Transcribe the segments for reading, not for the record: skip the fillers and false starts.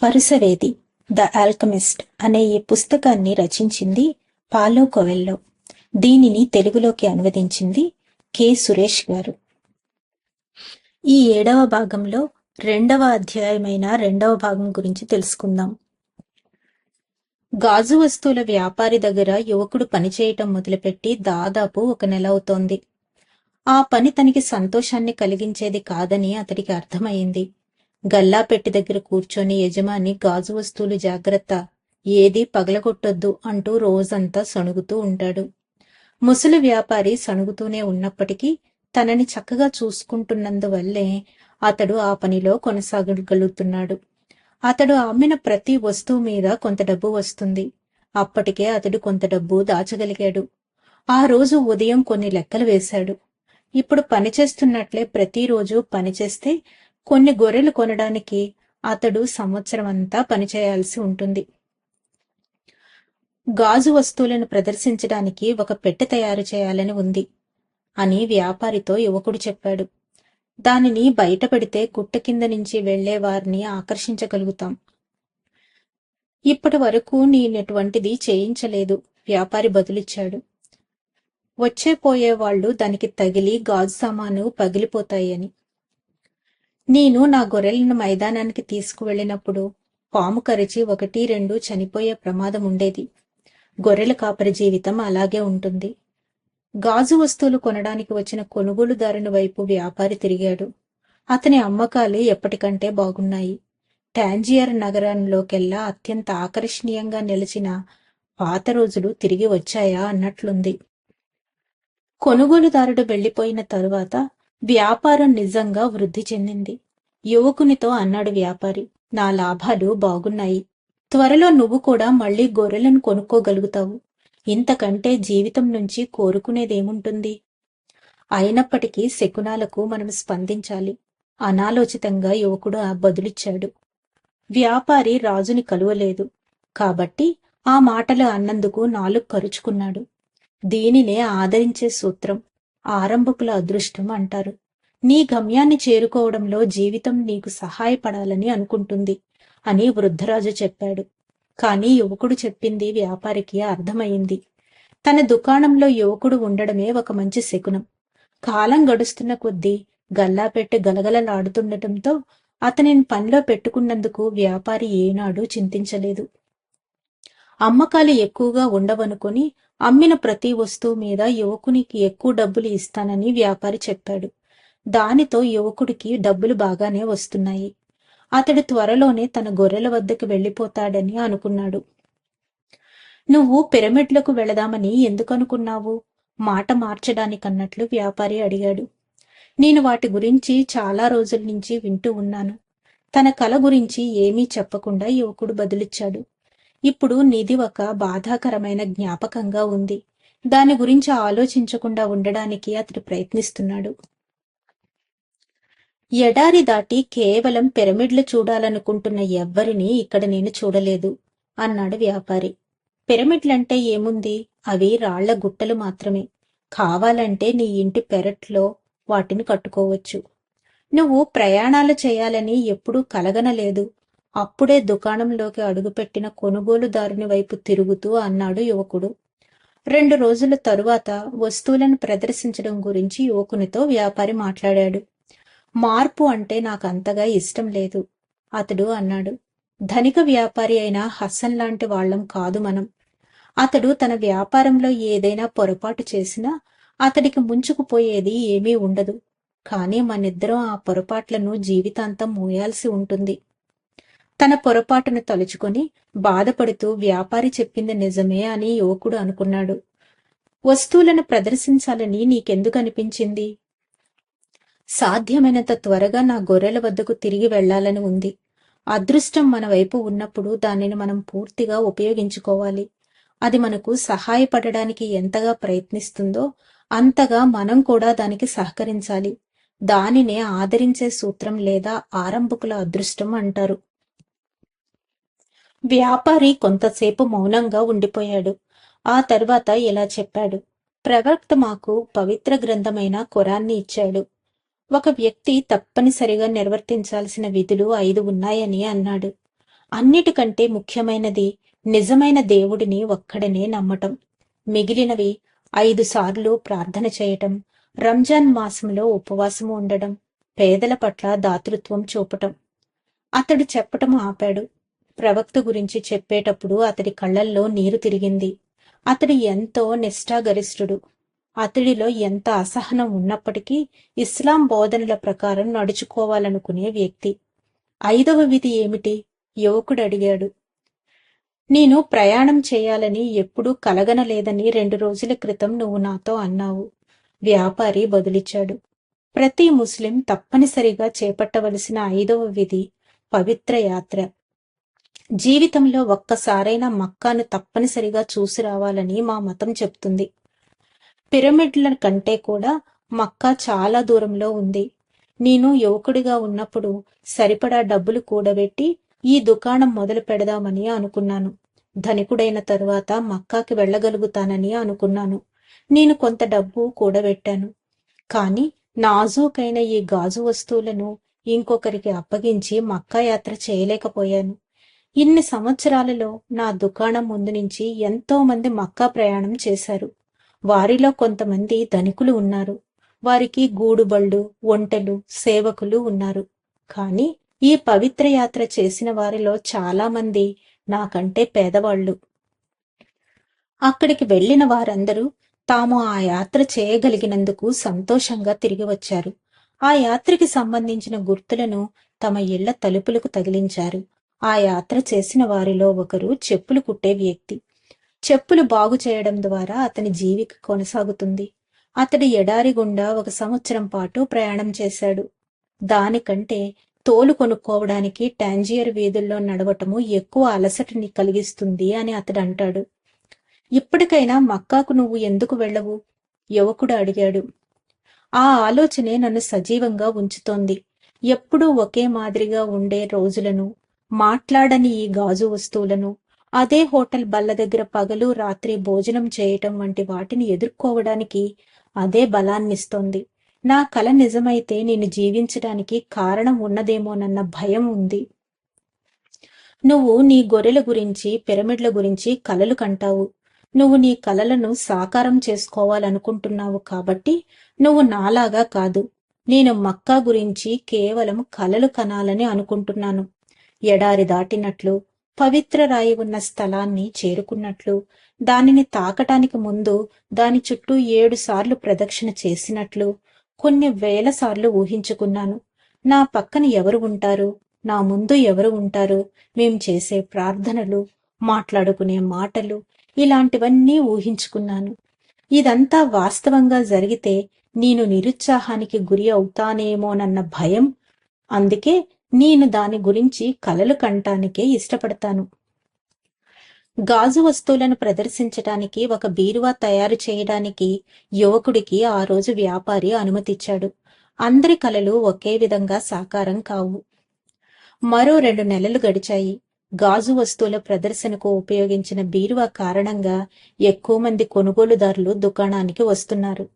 వరుసవేది the Alchemist అనే ఈ పుస్తకాన్ని రచించింది పాలో కొవెల్లో. దీనిని తెలుగులోకి అనువదించింది కె సురేష్ గారు. ఈ 7వ భాగంలో 2వ అధ్యాయమైన 2వ భాగం గురించి తెలుసుకుందాం. గాజు వస్తువుల వ్యాపారి దగ్గర యువకుడు పనిచేయటం మొదలుపెట్టి దాదాపు 1 నెల అవుతోంది. ఆ పని తనకి సంతోషాన్ని కలిగించేది కాదని అతడికి అర్థమైంది. గల్లాపెట్టి దగ్గర కూర్చొని యజమాని గాజు వస్తువులు జాగ్రత్త, ఏదీ పగలగొట్టొద్దు అంటూ రోజంతా సణుగుతూ ఉంటాడు. ముసలి వ్యాపారి సణుగుతూనే ఉన్నప్పటికీ తనని చక్కగా చూసుకుంటున్నందువల్లే అతడు ఆ పనిలో కొనసాగగలుగుతున్నాడు. అతడు అమ్మిన ప్రతి వస్తువు మీద కొంత డబ్బు వస్తుంది. అప్పటికే అతడు కొంత డబ్బు దాచగలిగాడు. ఆ రోజు ఉదయం కొన్ని లెక్కలు వేశాడు. ఇప్పుడు పనిచేస్తున్నట్లే ప్రతిరోజు పనిచేస్తే కొన్ని గొర్రెలు కొనడానికి అతడు సంవత్సరం అంతా పనిచేయాల్సి ఉంటుంది. గాజు వస్తువులను ప్రదర్శించడానికి ఒక పెట్టె తయారు చేయాలని ఉంది అని వ్యాపారితో యువకుడు చెప్పాడు. దానిని బయట పెడితే గుట్ట కింద నుంచి వెళ్లే వారిని ఆకర్షించగలుగుతాం. ఇప్పటి వరకు నేనటువంటిది చేయించలేదు, వ్యాపారి బదులిచ్చాడు. వచ్చే పోయే వాళ్లు దానికి తగిలి గాజు సామాను పగిలిపోతాయని. నేను నా గొర్రెలను మైదానానికి తీసుకువెళ్లినప్పుడు పాము కరిచి 1-2 చనిపోయే ప్రమాదం ఉండేది. గొర్రెల కాపరి జీవితం అలాగే ఉంటుంది. గాజు వస్తువులు కొనడానికి వచ్చిన కొనుగోలుదారుని వైపు వ్యాపారి తిరిగాడు. అతని అమ్మకాలు ఎప్పటికంటే బాగున్నాయి. టాంజియర్ నగరంలోకెల్లా అత్యంత ఆకర్షణీయంగా నిలిచిన పాత రోజులు తిరిగి వచ్చాయా అన్నట్లుంది. కొనుగోలుదారుడు వెళ్లిపోయిన తరువాత వ్యాపారం నిజంగా వృద్ధి చెందింది. యువకునితో అన్నాడు వ్యాపారి, నా లాభాలు బాగున్నాయి. త్వరలో నువ్వు కూడా మళ్లీ గొర్రెలను కొనుక్కోగలుగుతావు. ఇంతకంటే జీవితం నుంచి కోరుకునేదేముంటుంది? అయినప్పటికీ శకునాలకు మనం స్పందించాలి. అనాలోచితంగా యువకుడు బదులిచ్చాడు. వ్యాపారి రాజుని కలువలేదు కాబట్టి ఆ మాటలు అన్నందుకు నాలుగు కరుచుకున్నాడు. దీనినే ఆదరించే సూత్రం, ఆరంభకుల అదృష్టం అంటారు. నీ గమ్యాన్ని చేరుకోవడంలో జీవితం నీకు సహాయపడాలని అనుకుంటుంది అని వృద్ధరాజు చెప్పాడు. కాని యువకుడు చెప్పింది వ్యాపారికి అర్థమైంది. తన దుకాణంలో యువకుడు ఉండడమే ఒక మంచి శకునం. కాలం గడుస్తున్న కొద్దీ గల్లాపెట్టె గలగలలాడుతుండటంతో అతనిని పనిలో పెట్టుకున్నందుకు వ్యాపారి ఏనాడూ చింతించలేదు. అమ్మకాలు ఎక్కువగా ఉండవనుకొని అమ్మిన ప్రతి వస్తువు మీద యువకునికి ఎక్కువ డబ్బులు ఇస్తానని వ్యాపారి చెప్పాడు. దానితో యువకుడికి డబ్బులు బాగానే వస్తున్నాయి. అతడు త్వరలోనే తన గొర్రెల వద్దకు వెళ్లిపోతాడని అనుకున్నాడు. నువ్వు పిరమిడ్లకు వెళదామని ఎందుకనుకున్నావు? మాట మార్చడానికన్నట్లు వ్యాపారి అడిగాడు. నేను వాటి గురించి చాలా రోజుల నుంచి వింటూ ఉన్నాను. తన కల గురించి ఏమీ చెప్పకుండా యువకుడు బదులిచ్చాడు. ఇప్పుడు నీది ఒక బాధాకరమైన జ్ఞాపకంగా ఉంది. దాని గురించి ఆలోచించకుండా ఉండడానికి అతడు ప్రయత్నిస్తున్నాడు. ఎడారి దాటి కేవలం పిరమిడ్లు చూడాలనుకుంటున్న ఎవ్వరినీ ఇక్కడ నేను చూడలేదు అన్నాడు వ్యాపారి. పిరమిడ్లంటే ఏముంది? అవి రాళ్ల గుట్టలు మాత్రమే. కావాలంటే నీ ఇంటి పెరట్లో వాటిని కట్టుకోవచ్చు. నువ్వు ప్రయాణాలు చేయాలని ఎప్పుడూ కలగనలేదు. అప్పుడే దుకాణంలోకి అడుగుపెట్టిన కొనుగోలుదారుని వైపు తిరుగుతూ అన్నాడు యువకుడు. 2 రోజుల తరువాత వస్తువులను ప్రదర్శించడం గురించి యువకునితో వ్యాపారి మాట్లాడాడు. మార్పు అంటే నాకంతగా ఇష్టం లేదు అతడు అన్నాడు. ధనిక వ్యాపారి అయిన హసన్ లాంటి వాళ్లం కాదు మనం. అతడు తన వ్యాపారంలో ఏదైనా పొరపాటు చేసినా అతడికి ముంచుకుపోయేది ఏమీ ఉండదు. కానీ మనిద్దరం ఆ పొరపాట్లను జీవితాంతం మోయాల్సి ఉంటుంది. తన పొరపాటును తలుచుకొని బాధపడుతూ వ్యాపారి చెప్పింది నిజమే అని యువకుడు అనుకున్నాడు. వస్తువులను ప్రదర్శించాలని నీకెందుకు అనిపించింది? సాధ్యమైనంత త్వరగా నా గొర్రెల వద్దకు తిరిగి వెళ్లాలని ఉంది. అదృష్టం మన వైపు ఉన్నప్పుడు దానిని మనం పూర్తిగా ఉపయోగించుకోవాలి. అది మనకు సహాయపడడానికి ఎంతగా ప్రయత్నిస్తుందో అంతగా మనం కూడా దానికి సహకరించాలి. దానినే ఆదరించే సూత్రం లేదా ఆరంభకుల అదృష్టం అంటారు. వ్యాపారి కొంతసేపు మౌనంగా ఉండిపోయాడు. ఆ తర్వాత ఇలా చెప్పాడు. ప్రవక్త మాకు పవిత్ర గ్రంథమైన ఖురాన్ని ఇచ్చాడు. ఒక వ్యక్తి తప్పనిసరిగా నిర్వర్తించాల్సిన విధులు 5 ఉన్నాయని అన్నాడు. అన్నిటికంటే ముఖ్యమైనది నిజమైన దేవుడిని ఒక్కడనే నమ్మటం. మిగిలినవి 5 సార్లు ప్రార్థన చేయటం, రంజాన్ మాసంలో ఉపవాసము ఉండడం, పేదల పట్ల దాతృత్వం చూపటం. అతడు చెప్పటం ఆపాడు. ప్రవక్త గురించి చెప్పేటప్పుడు అతడి కళ్ళల్లో నీరు తిరిగింది. అతడు ఎంతో నిష్ఠాగరిష్ఠుడు. అతడిలో ఎంత అసహనం ఉన్నప్పటికీ ఇస్లాం బోధనల ప్రకారం నడుచుకోవాలనుకునే వ్యక్తి. 5వ విధి ఏమిటి? యువకుడు అడిగాడు. నేను ప్రయాణం చేయాలని ఎప్పుడూ కలగనలేదని 2 రోజుల క్రితం నువ్వు నాతో అన్నావు. వ్యాపారి బదులిచ్చాడు. ప్రతి ముస్లిం తప్పనిసరిగా చేపట్టవలసిన 5వ విధి పవిత్ర యాత్ర. జీవితంలో ఒక్కసారైనా మక్కాను తప్పనిసరిగా చూసి రావాలని మా మతం చెప్తుంది. పిరమిడ్ల కంటే కూడా మక్కా చాలా దూరంలో ఉంది. నేను యువకుడిగా ఉన్నప్పుడు సరిపడా డబ్బులు కూడబెట్టి ఈ దుకాణం మొదలు పెడదామని అనుకున్నాను. ధనికుడైన తరువాత మక్కాకి వెళ్ళగలుగుతానని అనుకున్నాను. నేను కొంత డబ్బు కూడబెట్టాను. కాని నాజూకైన ఈ గాజు వస్తువులను ఇంకొకరికి అప్పగించి మక్కా యాత్ర చేయలేకపోయాను. ఇన్ని సంవత్సరాలలో నా దుకాణం ముందు నుంచి ఎంతో మంది మక్కా ప్రయాణం చేశారు. వారిలో కొంతమంది ధనికులు ఉన్నారు. వారికి గూడుబళ్ళు, ఒంటెలు, సేవకులు ఉన్నారు. కాని ఈ పవిత్ర యాత్ర చేసిన వారిలో చాలా మంది నాకంటే పేదవాళ్లు. అక్కడికి వెళ్లిన వారందరూ తాము ఆ యాత్ర చేయగలిగినందుకు సంతోషంగా తిరిగి వచ్చారు. ఆ యాత్రకి సంబంధించిన గుర్తులను తమ ఇళ్ల తలుపులకు తగిలించారు. ఆ యాత్ర చేసిన వారిలో ఒకరు చెప్పులు కుట్టే వ్యక్తి. చెప్పులు బాగు చేయడం ద్వారా అతని జీవిక కొనసాగుతుంది. అతడు ఎడారి గుండా 1 సంవత్సరం పాటు ప్రయాణం చేశాడు. దానికంటే తోలు కొనుక్కోవడానికి టాంజియర్ వీధుల్లో నడవటము ఎక్కువ అలసటని కలిగిస్తుంది అని అతడు అంటాడు. ఇప్పటికైనా మక్కాకు నువ్వు ఎందుకు వెళ్ళవు? యువకుడు అడిగాడు. ఆ ఆలోచనే నన్ను సజీవంగా ఉంచుతోంది. ఎప్పుడూ ఒకే మాదిరిగా ఉండే రోజులను, మాట్లాడని ఈ గాజు వస్తువులను, అదే హోటల్ బల్ల దగ్గర పగలు రాత్రి భోజనం చేయటం వంటి వాటిని ఎదుర్కోవడానికి అదే బలాన్నిస్తోంది. నా కల నిజమైతే నేను జీవించడానికి కారణం ఉన్నదేమోనన్న భయం ఉంది. నువ్వు నీ గొర్రెల గురించి, పిరమిడ్ల గురించి కలలు కంటావు. నువ్వు నీ కలలను సాకారం చేసుకోవాలనుకుంటున్నావు కాబట్టి నువ్వు నాలాగా కాదు. నేను మక్కా గురించి కేవలం కలలు కనాలని అనుకుంటున్నాను. ఎడారి దాటినట్లు, పవిత్ర రాయి ఉన్న స్థలాన్ని చేరుకున్నట్లు, దానిని తాకటానికి ముందు దాని చుట్టూ 7 సార్లు ప్రదక్షిణ చేసినట్లు కొన్ని వేల సార్లు ఊహించుకున్నాను. నా పక్కన ఎవరు ఉంటారు? నా ముందు ఎవరు ఉంటారు? మేం చేసే ప్రార్థనలు, మాట్లాడుకునే మాటలు, ఇలాంటివన్నీ ఊహించుకున్నాను. ఇదంతా వాస్తవంగా జరిగితే నేను నిరుత్సాహానికి గురి అవుతానేమోనన్న భయం. అందుకే నేను దాని గురించి కలలు కంటానికే ఇష్టపడతాను. గాజు వస్తువులను ప్రదర్శించటానికి ఒక బీరువా తయారు చేయడానికి యువకుడికి ఆ రోజు వ్యాపారి అనుమతిచ్చాడు. అందరి కలలు ఒకే విధంగా సాకారం కావు. మరో 2 నెలలు గడిచాయి. గాజు వస్తువుల ప్రదర్శనకు ఉపయోగించిన బీరువా కారణంగా ఎక్కువ మంది కొనుగోలుదారులు దుకాణానికి వస్తున్నారు.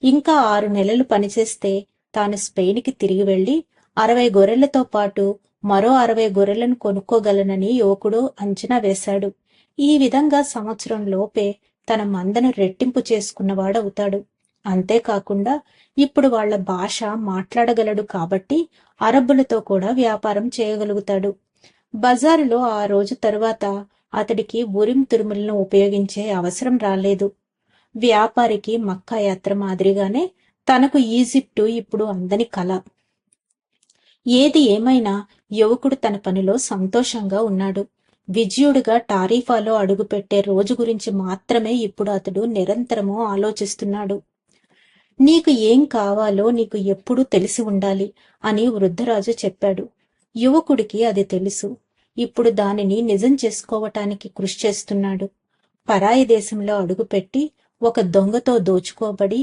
ఇంకా 6 నెలలు పనిచేస్తే తాను స్పెయిన్కి తిరిగి వెళ్లి 60 గొర్రెలతో పాటు మరో 60 గొర్రెలను కొనుక్కోగలనని యువకుడు అంచనా వేశాడు. ఈ విధంగా సంవత్సరం లోపే తన మందను రెట్టింపు చేసుకున్నవాడవుతాడు. అంతేకాకుండా ఇప్పుడు వాళ్ల భాష మాట్లాడగలడు కాబట్టి అరబ్బులతో కూడా వ్యాపారం చేయగలుగుతాడు. బజారులో ఆ రోజు తరువాత అతడికి ఉరిం తురుములను ఉపయోగించే అవసరం రాలేదు. వ్యాపారికి మక్కా యాత్ర మాదిరిగానే తనకు ఈజిప్టు ఇప్పుడు అందని కల. ఏది ఏమైనా యువకుడు తన పనిలో సంతోషంగా ఉన్నాడు. విజయుడిగా టారీఫాలో అడుగుపెట్టే రోజు గురించి మాత్రమే ఇప్పుడు అతడు నిరంతరము ఆలోచిస్తున్నాడు. నీకు ఏం కావాలో నీకు ఎప్పుడూ తెలిసి ఉండాలి అని వృద్ధరాజు చెప్పాడు. యువకుడికి అది తెలుసు. ఇప్పుడు దానిని నిజం చేసుకోవటానికి కృషి చేస్తున్నాడు. పరాయి దేశంలో అడుగుపెట్టి ఒక దొంగతో దోచుకోబడి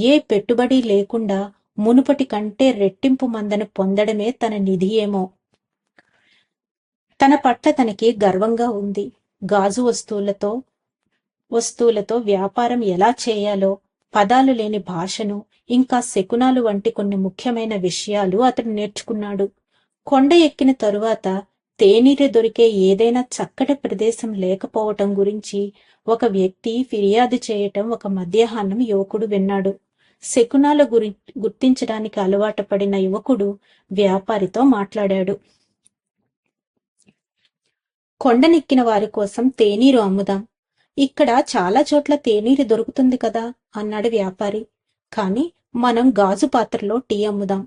ఏ పెట్టుబడి లేకుండా మునుపటి కంటే రెట్టింపు మందను పొందడమే తన నిధి ఏమో. తన పట్ల తనకి గర్వంగా ఉంది. గాజు వస్తువులతో వ్యాపారం ఎలా చేయాలో, పదాలు లేని భాషను, ఇంకా శకునాలు వంటి కొన్ని ముఖ్యమైన విషయాలు అతడు నేర్చుకున్నాడు. కొండ ఎక్కిన తరువాత తేనీరు దొరికే ఏదైనా చక్కటి ప్రదేశం లేకపోవటం గురించి ఒక వ్యక్తి ఫిర్యాదు చేయటం ఒక మధ్యాహ్నం యువకుడు విన్నాడు. శకునాల గుర్తించడానికి అలవాటు పడిన యువకుడు వ్యాపారితో మాట్లాడాడు. కొండనెక్కిన వారి కోసం తేనీరు అమ్ముదాం. ఇక్కడ చాలా చోట్ల తేనీరు దొరుకుతుంది కదా అన్నాడు వ్యాపారి. కాని మనం గాజు పాత్రలో టీ అమ్ముదాం.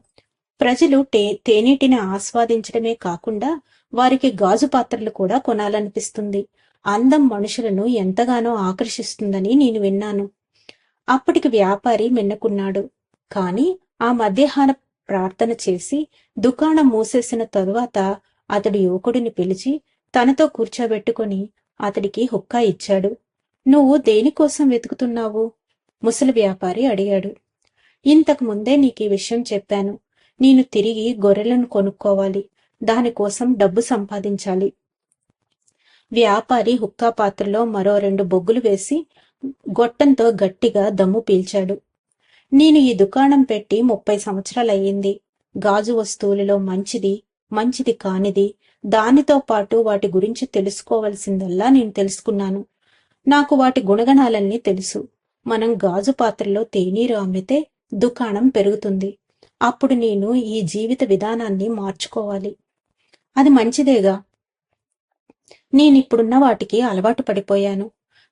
ప్రజలు తేనీటిని ఆస్వాదించడమే కాకుండా వారికి గాజు పాత్రలు కూడా కొనాలనిపిస్తుంది. అందం మనుషులను ఎంతగానో ఆకర్షిస్తుందని నేను విన్నాను. అప్పటికి వ్యాపారి మిన్నకున్నాడు. కాని ఆ మధ్యాహ్న ప్రార్థన చేసి దుకాణం మూసేసిన తరువాత అతడు యువకుడిని పిలిచి తనతో కూర్చోబెట్టుకుని అతడికి హుక్కా ఇచ్చాడు. నువ్వు దేనికోసం వెతుకుతున్నావు? ముసలి వ్యాపారి అడిగాడు. ఇంతకు ముందే నీకు ఈ విషయం చెప్పాను. నేను తిరిగి గొర్రెలను కొనుక్కోవాలి. దానికోసం డబ్బు సంపాదించాలి. వ్యాపారి హుక్కా పాత్రలో మరో 2 బొగ్గులు వేసి గొట్టంతో గట్టిగా దమ్ము పీల్చాడు. నేను ఈ దుకాణం పెట్టి 30 సంవత్సరాలయ్యింది. గాజు వస్తువులలో మంచిది కానిది, దానితో పాటు వాటి గురించి తెలుసుకోవలసిందల్లా నేను తెలుసుకున్నాను. నాకు వాటి గుణగణాలన్నీ తెలుసు. మనం గాజు పాత్రలో తేనీరు అమ్మితే దుకాణం పెరుగుతుంది. అప్పుడు నేను ఈ జీవిత విధానాన్ని మార్చుకోవాలి. అది మంచిదేగా. నేనిప్పుడున్న వాటికి అలవాటు పడిపోయాను.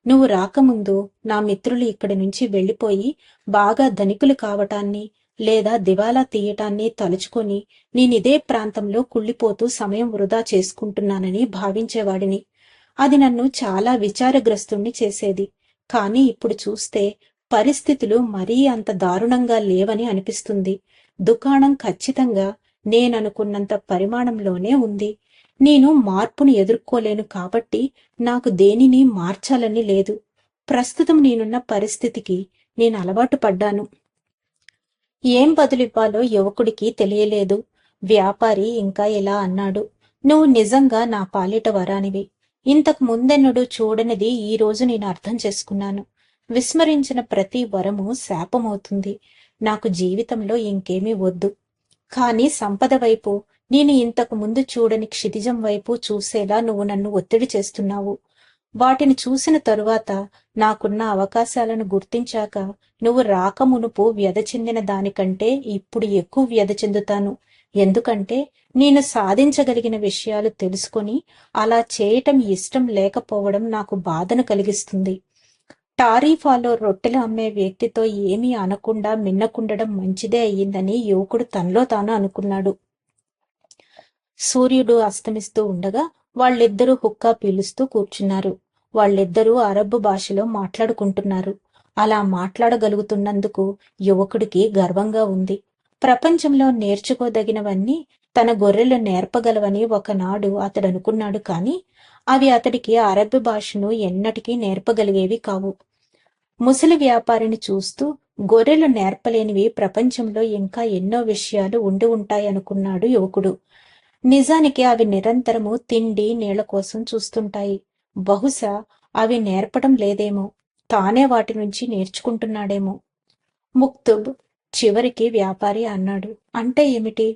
నువ్వు రాకముందు నా మిత్రులు ఇక్కడి నుంచి వెళ్లిపోయి బాగా ధనికులు కావటాన్ని లేదా దివాలా తీయటాన్ని తలుచుకొని నేనిదే ప్రాంతంలో కుళ్ళిపోతూ సమయం వృధా చేసుకుంటున్నానని భావించేవాడిని. అది నన్ను చాలా విచారగ్రస్తుణ్ణి చేసేది. కాని ఇప్పుడు చూస్తే పరిస్థితులు మరీ అంత దారుణంగా లేవని అనిపిస్తుంది. దుకాణం ఖచ్చితంగా నేననుకున్నంత పరిమాణంలోనే ఉంది. నేను మార్పును ఎదుర్కోలేను కాబట్టి నాకు దేనిని మార్చాలని లేదు. ప్రస్తుతం నేనున్న పరిస్థితికి నేను అలవాటు పడ్డాను. ఏం బదులివ్వాలో యువకుడికి తెలియలేదు. వ్యాపారి ఇంకా ఇలా అన్నాడు. నువ్వు నిజంగా నా పాలిట వరానివి. ఇంతకు ముందెన్నడూ చూడనిది ఈ రోజు నేను అర్థం చేసుకున్నాను. విస్మరించిన ప్రతి వరము శాపమవుతుంది. నాకు జీవితంలో ఇంకేమీ వద్దు. కాని సంపద వైపు, నేను ఇంతకు ముందు చూడని క్షితిజం వైపు చూసేలా నువ్వు నన్ను ఒత్తిడి చేస్తున్నావు. వాటిని చూసిన తరువాత, నాకున్న అవకాశాలను గుర్తించాక నువ్వు రాకమునుపు వ్యధ చెందిన దానికంటే ఇప్పుడు ఎక్కువ వ్యధ చెందుతాను. ఎందుకంటే నేను సాధించగలిగిన విషయాలు తెలుసుకొని అలా చేయటం ఇష్టం లేకపోవడం నాకు బాధను కలిగిస్తుంది. టారీఫాలో రొట్టెలు అమ్మే వ్యక్తితో ఏమీ అనకుండా మిన్నకుండడం మంచిదే అయ్యిందని యువకుడు తనలో తాను అనుకున్నాడు. సూర్యుడు అస్తమిస్తూ ఉండగా వాళ్ళిద్దరూ హుక్కా పీలుస్తూ కూర్చున్నారు. వాళ్ళిద్దరూ అరబ్బు భాషలో మాట్లాడుకుంటున్నారు. అలా మాట్లాడగలుగుతున్నందుకు యువకుడికి గర్వంగా ఉంది. ప్రపంచంలో నేర్చుకోదగినవన్నీ తన గొర్రెలు నేర్పగలవని ఒకనాడు అతడు అనుకున్నాడు. కాని అవి అతడికి అరబ్బు భాషను ఎన్నటికీ నేర్పగలిగేవి కావు. ముసలి వ్యాపారిని చూస్తూ గొర్రెలు నేర్పలేనివి ప్రపంచంలో ఇంకా ఎన్నో విషయాలు ఉండి ఉంటాయనుకున్నాడు యువకుడు. నిజానికి అవి నిరంతరము తిండి నీళ్ల కోసం చూస్తుంటాయి. బహుశా అవి నేర్పడం లేదేమో, తానే వాటి నుంచి నేర్చుకుంటున్నాడేమో. ముక్తుబ్ చివరికి వ్యాపారి అన్నాడు. అంటే ఏమిటి?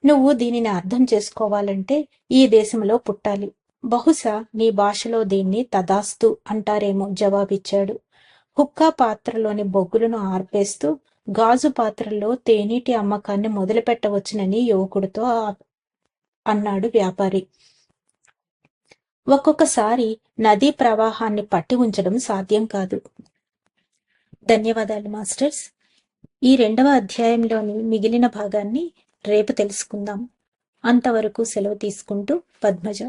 నువ్వు దీనిని అర్థం చేసుకోవాలంటే ఈ దేశంలో పుట్టాలి. బహుశా నీ భాషలో దీన్ని తదాస్తు అంటారేమో జవాబిచ్చాడు. హుక్కా పాత్రలోని బొగ్గులను ఆర్పేస్తూ గాజు పాత్రల్లో తేనీటి అమ్మకాన్ని మొదలుపెట్టవచ్చునని యువకుడితో అన్నాడు వ్యాపారి. ఒక్కొక్కసారి నదీ ప్రవాహాన్ని పట్టి ఉంచడం సాధ్యం కాదు. ధన్యవాదాలు మాస్టర్స్. ఈ 2వ అధ్యాయంలోని మిగిలిన భాగాన్ని రేపు తెలుసుకుందాం. అంతవరకు సెలవు తీసుకుంటూ పద్మజ.